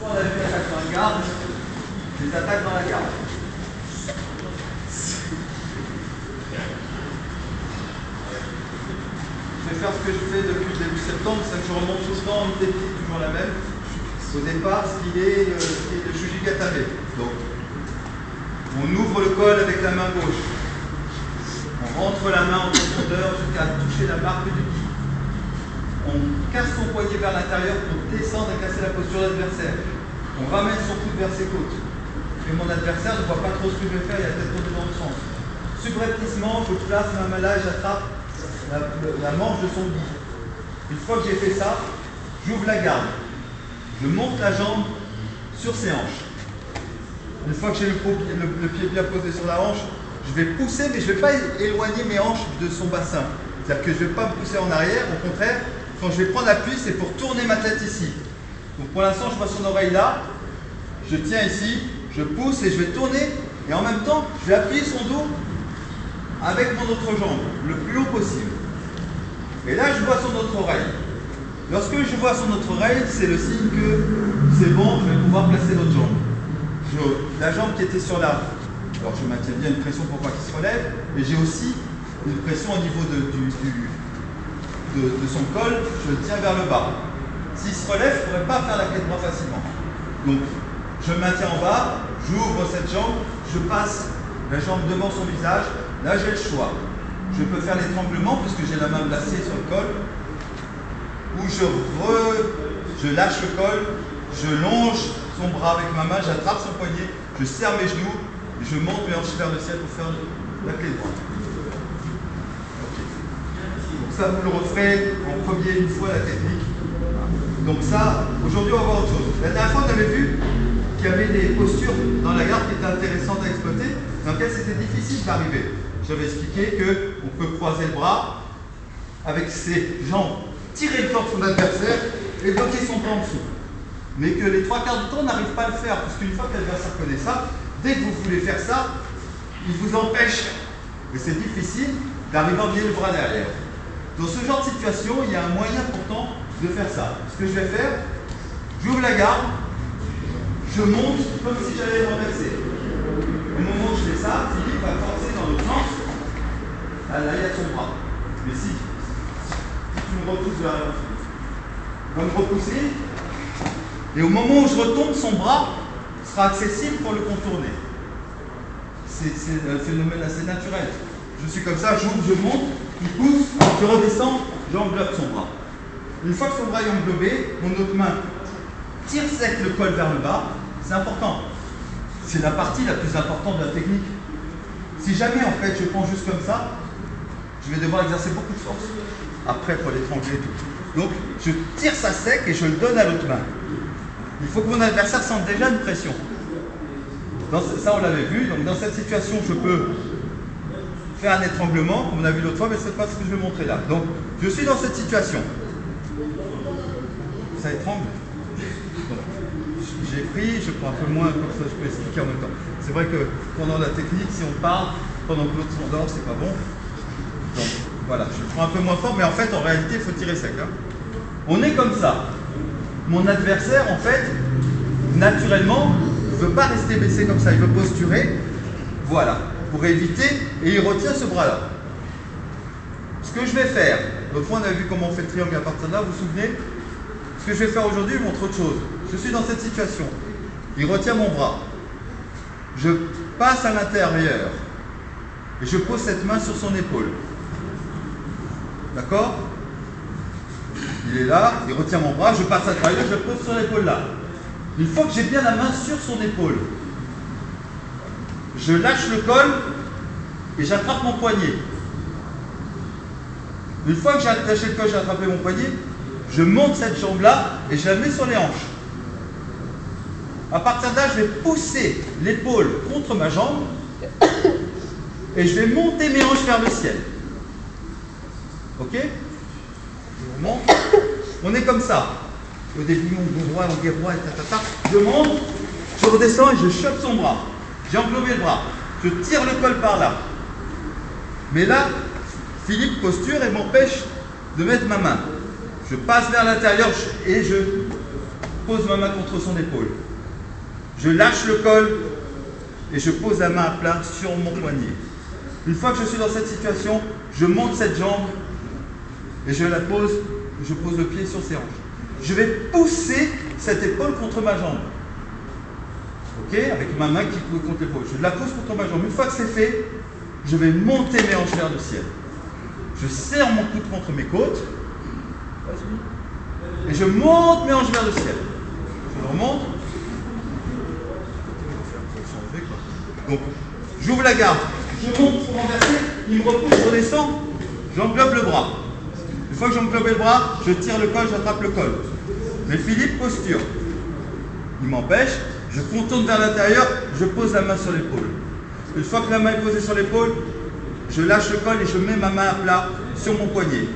On a vu l'attaque dans la garde, les attaques dans la garde. Je vais faire ce que je fais depuis le début septembre, c'est que je remonte tout le temps une technique toujours la même. Au départ, ce qui est le Jujigatame. Donc, on ouvre le col avec la main gauche. On rentre la main en profondeur jusqu'à toucher la marque du ki. On casse son poignet vers l'intérieur pour descendre et casser la posture de l'adversaire. On ramène son coude vers ses côtes. Et mon adversaire ne voit pas trop ce que je vais faire, il a la tête tournée dans le sens. Subrepticement, je place ma main là et j'attrape la manche de son gi. Une fois que j'ai fait ça, j'ouvre la garde. Je monte la jambe sur ses hanches. Une fois que j'ai le pied bien posé sur la hanche, je vais pousser, mais je ne vais pas éloigner mes hanches de son bassin. C'est-à-dire que je ne vais pas me pousser en arrière, au contraire, quand je vais prendre appui, c'est pour tourner ma tête ici. Donc pour l'instant, je vois son oreille là, je tiens ici, je pousse et je vais tourner, et en même temps, je vais appuyer son dos avec mon autre jambe, le plus haut possible. Et là, je vois son autre oreille. Lorsque je vois son autre oreille, c'est le signe que c'est bon, je vais pouvoir placer l'autre jambe. La jambe qui était sur la... Alors je maintiens bien une pression pour pas qu'il se relève, et j'ai aussi une pression au niveau de son col, je le tiens vers le bas. S'il se relève, je ne pourrais pas faire la clé de bras facilement. Donc, je me maintiens en bas, j'ouvre cette jambe, je passe la jambe devant son visage, là j'ai le choix. Je peux faire l'étranglement puisque j'ai la main placée sur le col, ou je lâche le col, je longe son bras avec ma main, j'attrape son poignet, je serre mes genoux, et je monte mes hanches vers le ciel pour faire la clé de bras. Okay. Donc ça, vous le referez en premier une fois la technique. Donc ça, aujourd'hui on va voir autre chose. La dernière fois on avait vu qu'il y avait des postures dans la garde qui étaient intéressantes à exploiter, dans lesquelles c'était difficile d'arriver. J'avais expliqué qu'on peut croiser le bras avec ses jambes, tirer le corps de son adversaire et bloquer son bras en dessous. Mais que les trois quarts du temps on n'arrive pas à le faire, parce qu'une fois que l'adversaire connaît ça, dès que vous voulez faire ça, il vous empêche. Et c'est difficile d'arriver à enlever le bras derrière. Dans ce genre de situation, il y a un moyen pourtant de faire ça. Ce que je vais faire, j'ouvre la garde, je monte comme si j'allais le renverser. Au moment où je fais ça, Philippe va forcer dans l'autre sens. Ah, là, il y a son bras. Mais si tu me repousses vers là, il va me repousser. Et au moment où je retombe, son bras sera accessible pour le contourner. C'est un phénomène assez naturel. Je suis comme ça, j'ouvre, je monte, il pousse, je redescends, j'englobe son bras. Une fois que son bras est englobé, mon autre main tire sec le col vers le bas. C'est important. C'est la partie la plus importante de la technique. Si jamais en fait je prends juste comme ça, je vais devoir exercer beaucoup de force. Après pour l'étrangler et tout. Donc je tire ça sec et je le donne à l'autre main. Il faut que mon adversaire sente déjà une pression. Ça on l'avait vu, donc dans cette situation je peux faire un étranglement, comme on a vu l'autre fois, mais ce n'est pas ce que je vais montrer là. Donc je suis dans cette situation. Ça étrangle. J'ai pris, je prends un peu moins, comme ça je peux expliquer en même temps. C'est vrai que pendant la technique, si on parle, pendant que l'autre s'endort, c'est pas bon. Donc voilà, je prends un peu moins fort, mais en fait, en réalité, il faut tirer sec. Hein. On est comme ça. Mon adversaire, en fait, naturellement, ne veut pas rester baissé comme ça, il veut posturer. Voilà, pour éviter, et il retient ce bras-là. Ce que je vais faire, l'autre fois on a vu comment on fait le triangle à partir de là, vous vous souvenez? Ce que je vais faire aujourd'hui, je montre autre chose. Je suis dans cette situation. Il retient mon bras. Je passe à l'intérieur. Et je pose cette main sur son épaule. D'accord? Il est là, il retient mon bras, je passe à l'intérieur, je pose sur l'épaule là. Une fois que j'ai bien la main sur son épaule, je lâche le col et j'attrape mon poignet. Une fois que j'ai attaché le col, j'ai attrapé mon poignet, je monte cette jambe-là et je la mets sur les hanches. À partir de là, je vais pousser l'épaule contre ma jambe et je vais monter mes hanches vers le ciel. Ok? Je monte. On est comme ça. Au début, on guerroie, je monte, je redescends et je chope son bras. J'ai englobé le bras. Je tire le col par là. Mais là, Philippe posture et m'empêche de mettre ma main. Je passe vers l'intérieur et je pose ma main contre son épaule. Je lâche le col et je pose la main à plat sur mon poignet. Une fois que je suis dans cette situation, je monte cette jambe et je pose le pied sur ses hanches. Je vais pousser cette épaule contre ma jambe. Ok? Avec ma main qui pousse contre l'épaule. Je la pousse contre ma jambe. Une fois que c'est fait, je vais monter mes hanches vers le ciel. Je serre mon coude contre mes côtes. Et je monte mes hanches vers le ciel. Je le remonte. Donc, j'ouvre la garde. Je monte pour renverser. Il me repousse, je redescends. J'englobe le bras. Une fois que j'englobe le bras, je tire le col, j'attrape le col. Mais Philippe, posture. Il m'empêche. Je contourne vers l'intérieur, je pose la main sur l'épaule. Une fois que la main est posée sur l'épaule, je lâche le col et je mets ma main à plat sur mon poignet.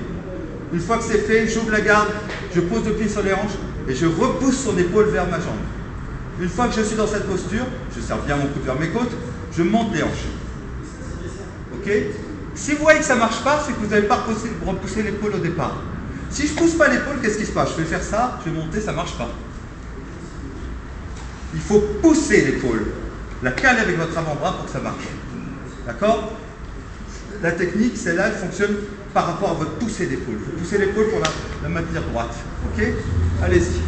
Une fois que c'est fait, j'ouvre la garde, je pose le pied sur les hanches et je repousse son épaule vers ma jambe. Une fois que je suis dans cette posture, je serre bien mon coude vers mes côtes, je monte les hanches. Ok? Si vous voyez que ça ne marche pas, c'est que vous n'avez pas repoussé l'épaule au départ. Si je ne pousse pas l'épaule, qu'est-ce qui se passe? Je vais faire ça, je vais monter, ça ne marche pas. Il faut pousser l'épaule, la caler avec votre avant-bras pour que ça marche. D'accord? La technique, celle-là, elle fonctionne par rapport à votre poussée d'épaule. Vous poussez l'épaule pour la maintenir droite. Ok? Allez-y.